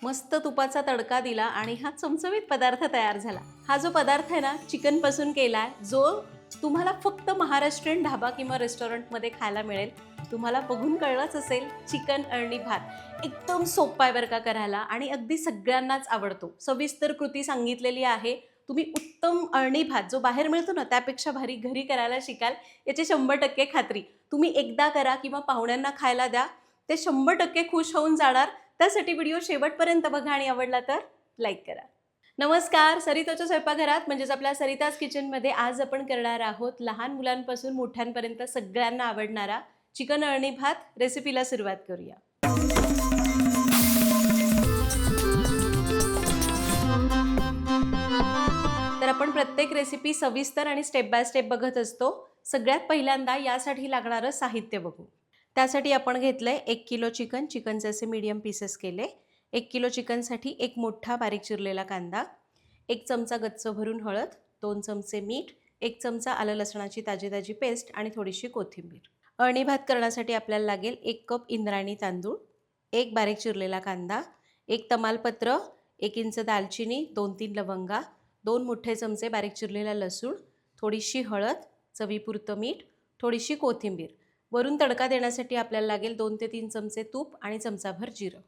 मस्त तुपाचा तडका दिला आणि हा चमचमीत पदार्थ तयार झाला। हा जो पदार्थ आहे ना, चिकन पासून केलाय, जो तुम्हाला फक्त महाराष्ट्रीयन ढाबा किंवा रेस्टॉरंटमध्ये खायला मिळेल। तुम्हाला बघून कळलंच असेल, चिकन अळणी भात एकदम सोपा आहे बरं का करायला आणि अगदी सगळ्यांनाच आवडतो। सविस्तर कृती सांगितलेली आहे। तुम्ही उत्तम अळणी भात जो बाहेर मिळतो ना, त्यापेक्षा भारी घरी करायला शिकाल याची 100% खात्री। तुम्ही एकदा करा किंवा पाहुण्यांना खायला द्या, ते 100% खुश होऊन जाणार। त्यासाठी व्हिडिओ शेवटपर्यंत बघा आणि आवडला तर लाईक करा। नमस्कार, सरिताच्या स्वयंपाकघरात म्हणजेच आपल्या सरिताज किचनमध्ये आज आपण करणार आहोत लहान मुलांपासून मोठ्यांपर्यंत सगळ्यांना आवडणारा चिकन अळणी भात। रेसिपीला सुरुवात करूया। तर आपण प्रत्येक रेसिपी सविस्तर आणि स्टेप बाय स्टेप बघत असतो। सगळ्यात पहिल्यांदा यासाठी लागणारं साहित्य बघू। त्यासाठी आपण घेतलंय 1 किलो चिकन। चिकनचे असे मीडियम पीसेस केले। 1 किलो चिकनसाठी 1 मोठा बारीक चिरलेला कांदा, 1 चमचा गच्च भरून हळद, 2 चमचे मीठ, 1 चमचा आलं लसणाची ताजी पेस्ट आणि थोडीशी कोथिंबीर। अळणी भात करण्यासाठी आपल्याला लागेल 1 कप इंद्रायणी तांदूळ, 1 बारीक चिरलेला कांदा, 1 तमालपत्र, 1 इंच दालचिनी, 2-3 लवंगा, 2 मोठे चमचे बारीक चिरलेला लसूण, थोडीशी हळद, चवीपुरतं मीठ, थोडीशी कोथिंबीर। वरून तडका देण्यासाठी आपल्याला लागेल 2 ते 3 चमचे तूप आणि चमचाभर जिरं।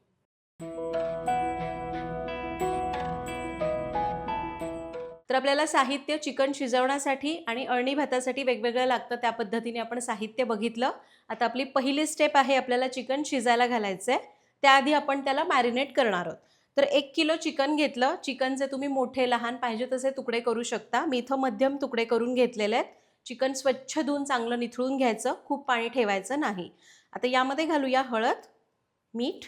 तर आपल्याला साहित्य चिकन शिजवण्यासाठी आणि अळणी भातासाठी वेगवेगळं लागतं, त्या पद्धतीने आपण साहित्य बघितलं। आता आपली पहिली स्टेप आहे, आपल्याला चिकन शिजायला घालायचं आहे। त्याआधी आपण त्याला मॅरिनेट करणार आहोत। तर 1 किलो चिकन घेतलं। चिकनचे तुम्ही मोठे लहान पाहिजे तसे तुकडे करू शकता। मी इथं मध्यम तुकडे करून घेतलेले आहेत। चिकन स्वच्छ धुवून चांगलं निथळून घ्यायचं, खूप पाणी ठेवायचं नाही। आता यामध्ये घालूया हळद, मीठ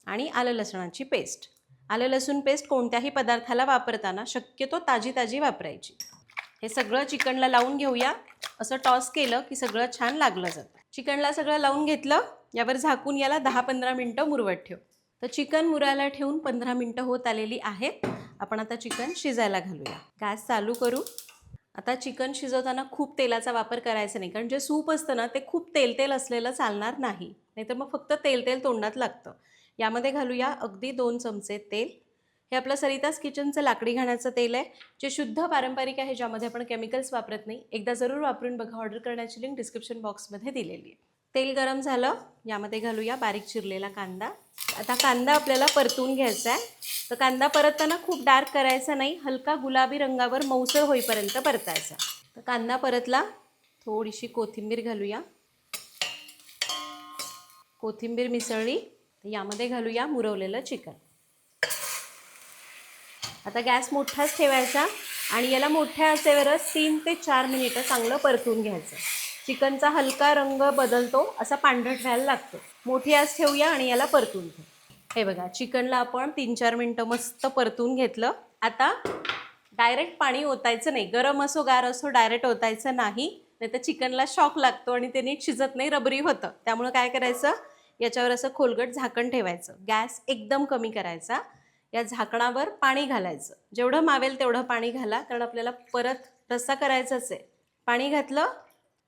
आणि आलं लसणाची पेस्ट। आलं लसूण पेस्ट कोणत्याही पदार्थाला वापरताना शक्यतो ताजी वापरायची। हे सगळं चिकनला लावून घेऊया। असं टॉस केलं की सगळं छान लागलं जातं। चिकनला सगळं लावून घेतलं। यावर झाकून याला 10-15 मिनिटं मुरवत ठेव। तर चिकन मुरायला ठेवून 15 मिनिटं होत आलेली आहेत। आपण आता चिकन शिजायला घालूया। गॅस चालू करू। आता चिकन शिजवताना खूप तेलाचा वापर करायचा नाही, कारण जे सूप असतं ना, ते खूप तेल असलेलं चालणार नाही, नाहीतर मग फक्त तेल तोंडात लागतं। यामध्ये घालूया अगदी 2 चमचे तेल। हे आपलं सरिताज किचनचं लाकडी घाण्याचं तेल आहे, जे शुद्ध पारंपरिक आहे, ज्यामध्ये आपण केमिकल्स वापरत नाही। एकदा जरूर वापरून बघा। ऑर्डर करण्याची लिंक डिस्क्रिप्शन बॉक्समध्ये दिलेली आहे। तेल गरम झालं, यामध्ये घालूया बारीक चिरलेला कांदा। आता कांदा आपल्याला परतून घ्यायचा आहे। तर कांदा परतताना खूप डार्क करायचा नाही, हलका गुलाबी रंगावर मऊसर होईपर्यंत परतायचा। तर कांदा परतला, थोडीशी कोथिंबीर घालूया। कोथिंबीर मिसळली, यामध्ये घालूया मुरवलेलं चिकन। आता गॅस मोठाच ठेवायचा आणि याला मोठ्या आचेवरच 3 ते 4 मिनिटं चांगलं परतून घ्यायचं। चिकनचा हलका रंग बदलतो, असा पांढरट व्हायला लागतो। मोठी आच ठेवूया आणि याला परतून घेऊ। हे बघा, चिकनला आपण 3-4 मिनिटं मस्त परतून घेतलं। आता डायरेक्ट पाणी ओतायचं नाही, गरम असो गार असो डायरेक्ट ओतायचं नाही, नाहीतर चिकनला शॉक लागतो आणि ते नीट शिजत नाही, रबरी होतं। त्यामुळे काय करायचं, याच्यावर असं खोलगट झाकण ठेवायचं। गॅस एकदम कमी करायचा। या झाकणावर पाणी घालायचं, जेवढं मावेल तेवढं पाणी घाला, कारण आपल्याला परत रस्सा करायचाच आहे। पाणी घातलं।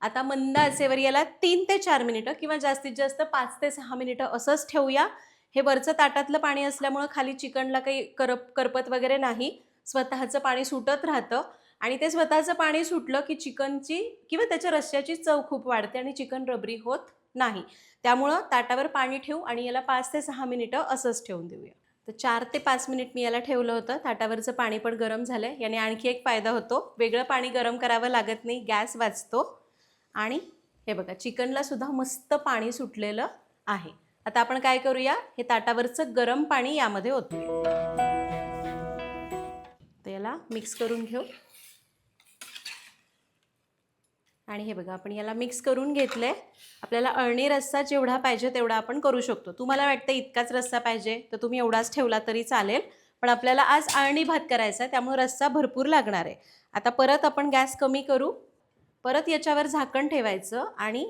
आता मंद आचेवर याला 3 ते 4 मिनिटं किंवा जास्तीत जास्त 5 ते 6 मिनिटं असंच ठेवूया। हे वरचं ताटातलं पाणी असल्यामुळे खाली चिकनला काही करपत वगैरे नाही, स्वतःचं पाणी सुटत राहतं आणि ते स्वतःचं पाणी सुटलं की चिकनची किंवा त्याच्या रस्स्याची चव खूप वाढते आणि चिकन रबरी होत नाही। त्यामुळं ताटावर पाणी ठेवू आणि याला 5 ते 6 मिनिटं असंच ठेवून देऊया। तर 4 ते 5 मिनिट मी याला ठेवलं होतं। ताटावरचं पाणी पण गरम झालंय। याने आणखी एक फायदा होतो, वेगळं पाणी गरम करावं लागत नाही, गॅस वाचतो। आणि हे बघा, चिकनला सुद्धा मस्त पाणी सुटलेलं आहे। आता आपण काय करूया, हे ताटावरचं गरम पाणी यामध्ये ओतूया। तर याला मिक्स करून घेऊ आणि हे बघा, आपण याला मिक्स करून घेतलंय। आपल्याला अळणी रस्सा जेवढा पाहिजे तेवढा आपण करू शकतो। तुम्हाला वाटतं इतकाच रस्सा पाहिजे तर तुम्ही एवढाच ठेवला तरी चालेल, पण आपल्याला आज अळणी भात करायचा आहे, त्यामुळे रस्सा भरपूर लागणार आहे। आता परत आपण गॅस कमी करू, परत याच्यावर झाकण ठेवायचं आणि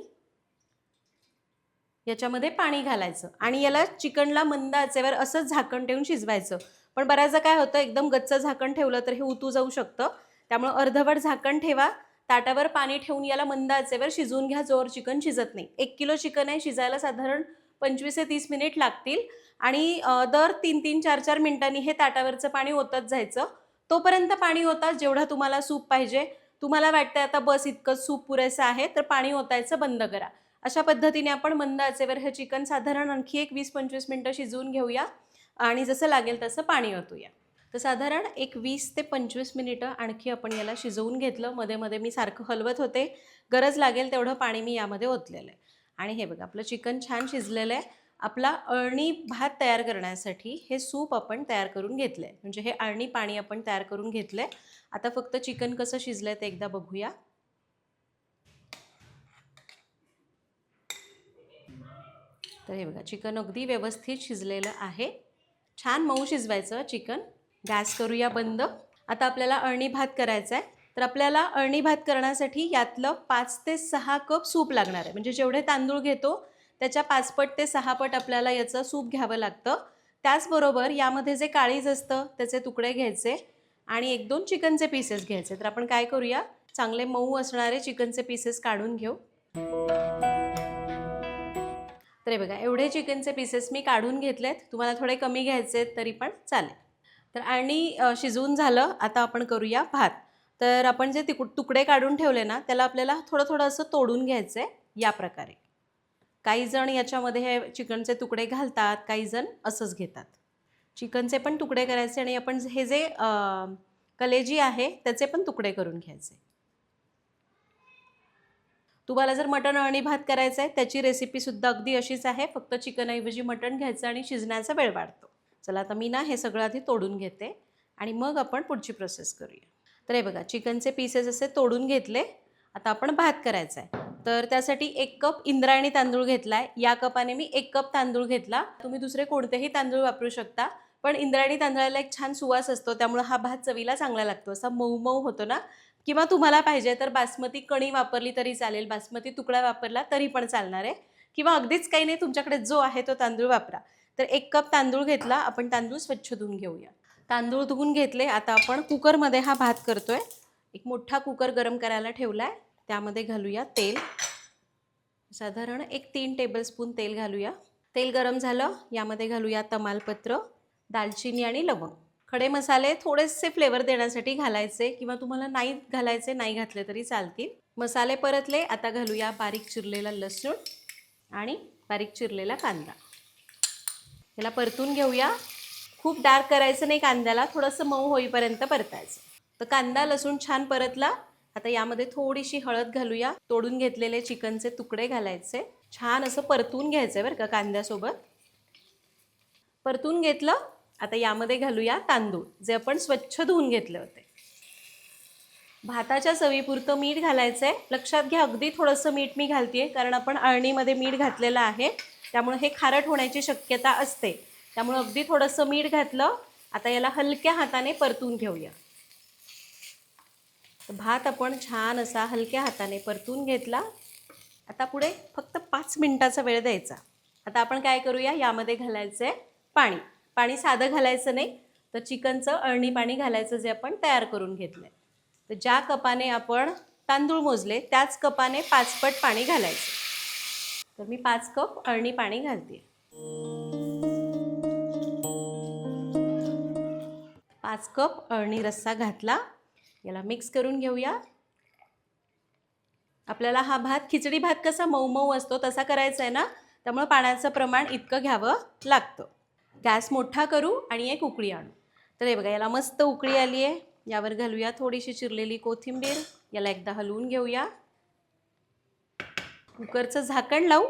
याच्यामध्ये पाणी घालायचं आणि याला चिकनला मंद आचेवर असंच झाकण ठेवून शिजवायचं। पण बऱ्याचदा काय होतं, एकदम गच्च झाकण ठेवलं तर हे उतू जाऊ शकतं, त्यामुळे अर्धवट झाकण ठेवा। ताटावर पाणी ठेवून याला मंद आचेवर शिजवून घ्या, जोर चिकन शिजत नाही। 1 किलो चिकन आहे, शिजायला साधारण 25 ते 30 मिनिट लागतील। आणि दर 3-3, 4-4 मिनिटांनी हे ताटावरचं पाणी ओतत जायचं. तोपर्यंत पाणी ओता जेवढा तुम्हाला सूप पाहिजे. तुम्हाला वाटतंय आता बस इतकंच सूप पुरेसं आहे, तर पाणी ओतायचं बंद करा. अशा पद्धतीने आपण मंद आचेवर हे चिकन साधारण आणखी एक 20-25 मिनिटं शिजवून घेऊया आणि जसं लागेल तसं पाणी ओतूया. तर साधारण एक 20 ते 25 मिनिटं आणखी आपण याला शिजवून घेतलं. मध्ये मध्ये मी सारखं हलवत होते. गरज लागेल तेवढं पाणी मी यामध्ये ओतलेलं आहे. आणि हे बघा आपलं चिकन छान शिजलेलं आहे. आपला अळणी भात तयार करण्यासाठी हे सूप आपण तयार करून घेतलं आहे. म्हणजे हे अळणी पाणी आपण तयार करून घेतलं आहे. आता फक्त चिकन कसं शिजलं आहे ते एकदा बघूया. तर हे बघा चिकन अगदी व्यवस्थित शिजलेलं आहे. छान मऊ शिजवायचं चिकन. गॅस करूया बंद. आता आपल्याला अळणी भात करायचा आहे. तर आपल्याला अळणी भात करण्यासाठी यातलं 5 ते 6 कप सूप लागणार आहे. म्हणजे जेवढे तांदूळ घेतो त्याच्या 5 पट ते 6 पट आपल्याला याचं सूप घ्यावं लागतं. त्याचबरोबर यामध्ये जे काळीज असतं त्याचे तुकडे घ्यायचे आणि 1-2 चिकनचे पीसेस घ्यायचे. तर आपण काय करूया, चांगले मऊ असणारे चिकनचे पीसेस काढून घेऊ. तर हे बघा एवढे चिकनचे पीसेस मी काढून घेतलेत. तुम्हाला थोडे कमी घ्यायचे तरी पण चालेल. तर आणि शिजवून झालं. आता आपण करूया भात. तर आपण जे तुकडे काढून ठेवले ना त्याला आपल्याला थोडं थोडं असं तोडून घ्यायचं आहे या प्रकारे. काही जण याच्यामध्ये हे चिकनचे तुकडे घालतात, काही जण असंच घेतात. चिकनचे पण तुकडे करायचे आणि आपण हे जे कलेजी आहे त्याचे पण तुकडे करून घ्यायचे. तुम्हाला जर मटण अळणी भात करायचा आहे त्याची रेसिपीसुद्धा अगदी अशीच आहे. फक्त चिकनऐवजी मटण घ्यायचं आणि शिजण्याचा वेळ वाढतो. चला आता मी ना हे सगळं आधी तोडून घेते आणि मग आपण पुढची प्रोसेस करूया. तर हे बघा चिकनचे पीसेस असे तोडून घेतले. आता आपण भात करायचा आहे. तर त्यासाठी 1 कप इंद्रायणी तांदूळ घेतला आहे. या कपाने मी 1 कप तांदूळ घेतला. तुम्ही दुसरे कोणतेही तांदूळ वापरू शकता. पण इंद्रायणी तांदळाला एक छान सुवास असतो त्यामुळे हा भात चवीला चांगला लागतो. असा मऊ मऊ होतो ना. किंवा तुम्हाला पाहिजे तर बासमती कणी वापरली तरी चालेल, बासमती तुकडा वापरला तरी पण चालणार आहे. किंवा अगदीच काही नाही तुमच्याकडे जो आहे तो तांदूळ वापरा. तर 1 कप तांदूळ घेतला. आपण तांदूळ स्वच्छ धुवून घेऊया. तांदूळ धुवून घेतले. आता आपण कुकरमध्ये हा भात करतोय. एक मोठा कुकर गरम करायला ठेवला आहे. त्यामध्ये घालूया तेल. साधारण एक 3 टेबलस्पून तेल घालूया. तेल गरम झालं. यामध्ये घालूया तमालपत्र, दालचिनी आणि लवंग. खडे मसाले थोडेसे फ्लेवर देण्यासाठी घालायचे किंवा तुम्हाला नाही घालायचे, नाही घातले तरी चालतील. मसाले परतले. आता घालूया बारीक चिरलेला लसूण आणि बारीक चिरलेला कांदा. याला परतून घेऊया. खूप डार्क करायचं नाही कांद्याला, थोडंसं मऊ होईपर्यंत परतायचं. तर कांदा लसूण छान परतला. आता यामध्ये थोडीशी हळद घालूया. तोडून घेतलेले चिकनचे तुकडे घालायचे. छान असं परतून घ्यायचं बरं का कांद्यासोबत. परतून घेतलं. आता यामध्ये घालूया तांदूळ जे आपण स्वच्छ धुवून घेतले होते. भाताच्या चवीपुरतं मीठ घालायचं आहे. लक्षात घ्या अगदी थोडंसं मीठ मी घालते कारण आपण अळणीमध्ये मीठ घातलेलं आहे. त्यामुळे हे खारट होण्याची शक्यता असते. त्यामुळे अगदी थोडंसं मीठ घातलं. आता याला हलक्या हाताने परतून घेऊया. भात आपण छान असा हलक्या हाताने परतून घेतला. आता पुढे फक्त 5 मिनिटाचा वेळ द्यायचा. आता आपण काय करूया, यामध्ये घालायचं आहे पाणी. पाणी साधं घालायचं नाही तर चिकनचं अळणी पाणी घालायचं जे आपण तयार करून घेतलं आहे. तर ज्या कपाने आपण तांदूळ मोजले त्याच कपाने 5 पट पाणी घालायचं. तर मी 5 कप अळणी पाणी घालते. 5 कप अळणी रस्सा घातला. याला मिक्स करून घेऊया. आपल्याला हा भात खिचडी भात कसा मऊ मऊ असतो तसा करायचा आहे ना, त्यामुळे पाण्याचं प्रमाण इतकं घ्यावं लागतं. गॅस मोठा करू आणि एक उकळी आणू. तर हे बघा याला मस्त उकळी आली आहे. यावर घालूया थोडीशी चिरलेली कोथिंबीर. याला एकदा हलवून घेऊया. कुकरचं झाकण लावू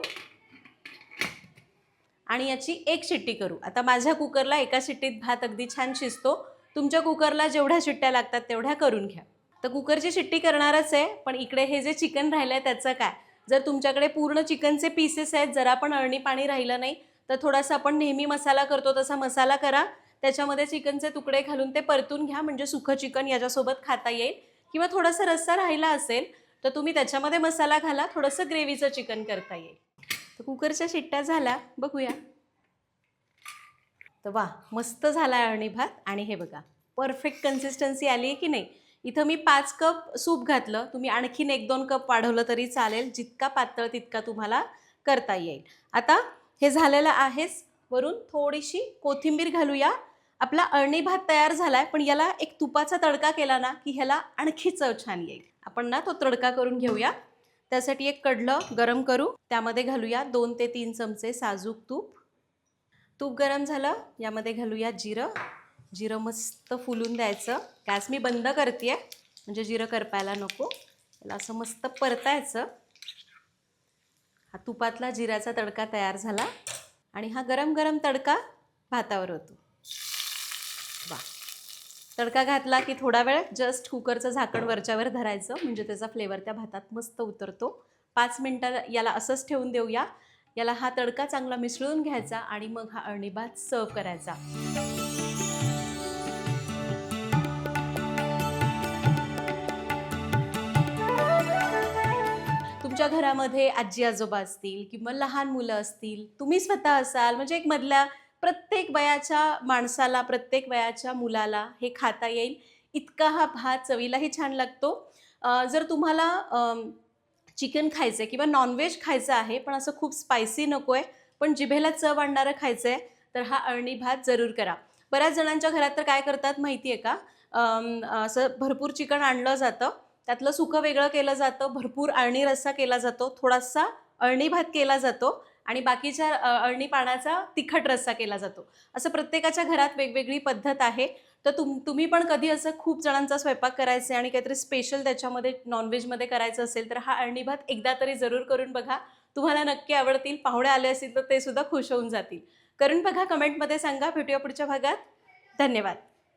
आणि याची 1 शिट्टी करू. आता माझ्या कुकरला एका शिट्टीत भात अगदी छान शिजतो. तुमच्या कुकरला जेवढ्या शिट्ट्या लागतात तेवढ्या करून घ्या. तर कुकरची शिट्टी करणारच आहे, पण इकडे हे जे चिकन राहिलं आहे त्याचं काय. जर तुमच्याकडे पूर्ण चिकनचे पीसेस आहेत, जरा पण अळणी पाणी राहिलं नाही तर थोडासा आपण नेहमी मसाला करतो तसा मसाला करा. त्याच्यामध्ये चिकनचे तुकडे घालून ते परतून घ्या म्हणजे सुखं चिकन याच्यासोबत खाता येईल. किंवा थोडासा रस्सा राहिला असेल तर तुम्ही त्याच्यामध्ये मसाला घाला, थोडंसं ग्रेव्हीचं चिकन करता येईल. तर कुकरच्या शिट्ट्या झाल्या, बघूया. तर वा मस्त झाला आहे अळणी भात. आणि हे बघा परफेक्ट कन्सिस्टन्सी आली आहे की नाही. इथं मी 5 कप सूप घातलं. तुम्ही आणखीन 1-2 कप वाढवलं तरी चालेल. जितका पातळ तितका तुम्हाला करता येईल. आता हे झालेलं आहेच. वरून थोडीशी कोथिंबीर घालूया. आपला अळणी भात तयार झालाय, पण याला एक तुपाचा तडका केला ना की ह्याला आणखी चव छान येईल. आपण ना तो तडका करून घेऊया. त्यासाठी एक कढलं गरम करू. त्यामध्ये घालूया 2 ते 3 चमचे साजूक तूप. तूप गरम झालं, यामध्ये घालूया जिरं. जिरं मस्त फुलून द्यायचं. गॅस मी बंद करते म्हणजे जिरं करपायला नको. याला असं मस्त परतायचं. हा तुपातला जिऱ्याचा तडका तयार झाला आणि हा गरम गरम तडका भातावर होतो. वा, तडका घातला की थोडा वेळ जस्ट कुकरचं झाकण वरच्यावर धरायचं म्हणजे त्याचा फ्लेवर त्या भातात मस्त उतरतो. 5 मिनटं याला असंच ठेवून देऊया. याला हा तडका चांगला मिसळून घ्यायचा आणि मग हा अळणी भात सर्व करायचा. तुमच्या घरामध्ये आजी आजोबा असतील किंवा लहान मुलं असतील, तुम्ही स्वतः असाल, म्हणजे एक मधल्या प्रत्येक वयाच्या माणसाला, प्रत्येक वयाच्या मुलाला हे खाता येईल इतका हा भात चवीलाही छान लागतो. जर तुम्हाला चिकन खायचं आहे किंवा नॉनव्हेज खायचं आहे पण असं खूप स्पायसी नको आहे, पण जिभेला चव आणणारं खायचं आहे, तर हा अळणी भात जरूर करा. बऱ्याच जणांच्या घरात तर काय करतात माहिती आहे का, असं भरपूर चिकन आणलं जातं, त्यातलं सुकं वेगळं केलं जातं, भरपूर अळणी रस्सा केला जातो, थोडासा अळणी भात केला जातो आणि बाकीच्या अळणी पाण्याचा तिखट रस्सा केला जातो. असं प्रत्येकाच्या घरात वेगवेगळी पद्धत आहे. तर तुम्ही पण कधी असं खूप जणांचा स्वयंपाक करायचा आहे आणि काहीतरी स्पेशल त्याच्यामध्ये नॉनव्हेजमध्ये करायचं असेल तर हा अळणी भात एकदा तरी जरूर करून बघा. तुम्हाला नक्की आवडतील. पाहुणे आले असतील तर ते सुद्धा खुश होऊन जातील. करून बघा, कमेंटमध्ये सांगा. भेटूया पुढच्या भागात. धन्यवाद.